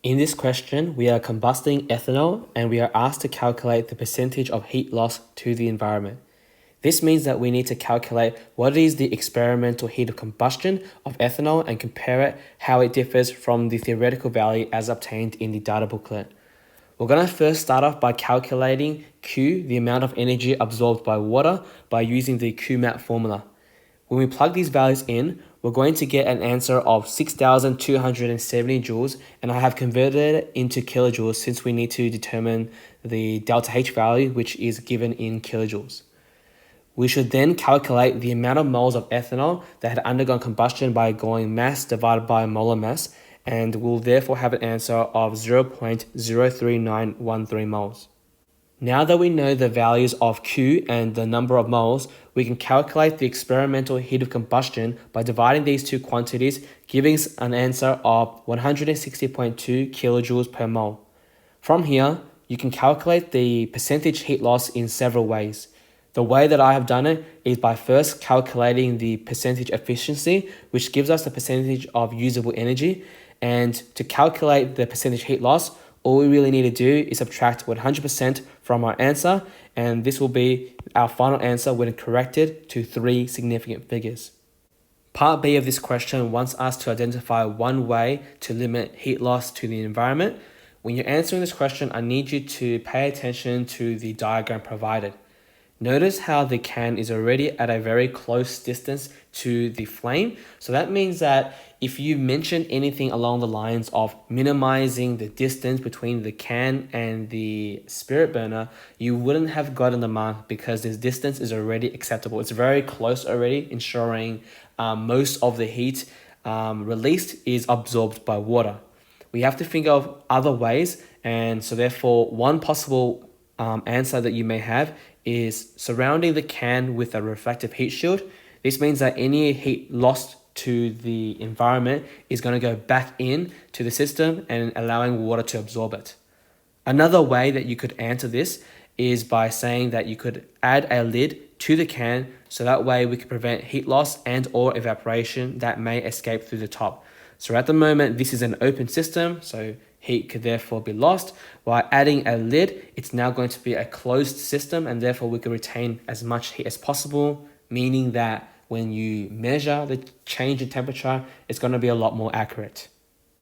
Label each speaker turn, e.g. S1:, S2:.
S1: In this question, we are combusting ethanol and we are asked to calculate the percentage of heat loss to the environment. This means that we need to calculate what is the experimental heat of combustion of ethanol and compare it how it differs from the theoretical value as obtained in the data booklet. We're going to first start off by calculating Q, the amount of energy absorbed by water, by using the QMAP formula. When we plug these values in, we're going to get an answer of 6,270 joules, and I have converted it into kilojoules since we need to determine the delta H value, which is given in kilojoules. We should then calculate the amount of moles of ethanol that had undergone combustion by going mass divided by molar mass, and we'll therefore have an answer of 0.03913 moles. Now that we know the values of Q and the number of moles, we can calculate the experimental heat of combustion by dividing these two quantities, giving us an answer of 160.2 kilojoules per mole. From here, you can calculate the percentage heat loss in several ways. The way that I have done it is by first calculating the percentage efficiency, which gives us the percentage of usable energy. And to calculate the percentage heat loss, all we really need to do is subtract 100% from our answer, and this will be our final answer when corrected to 3 significant figures. Part B of this question wants us to identify one way to limit heat loss to the environment. When you're answering this question, I need you to pay attention to the diagram provided. Notice how the can is already at a very close distance to the flame. So that means that if you mention anything along the lines of minimizing the distance between the can and the spirit burner, you wouldn't have gotten the mark because this distance is already acceptable. It's very close already, ensuring most of the heat released is absorbed by water. We have to think of other ways, and so therefore one possible answer that you may have is surrounding the can with a reflective heat shield. This means that any heat lost to the environment is going to go back in to the system and allowing water to absorb it. Another way that you could answer this is by saying that you could add a lid to the can, so that way we could prevent heat loss and or evaporation that may escape through the top. So at the moment, this is an open system, so heat could therefore be lost. By adding a lid, it's now going to be a closed system, and therefore we can retain as much heat as possible, meaning that when you measure the change in temperature, it's going to be a lot more accurate.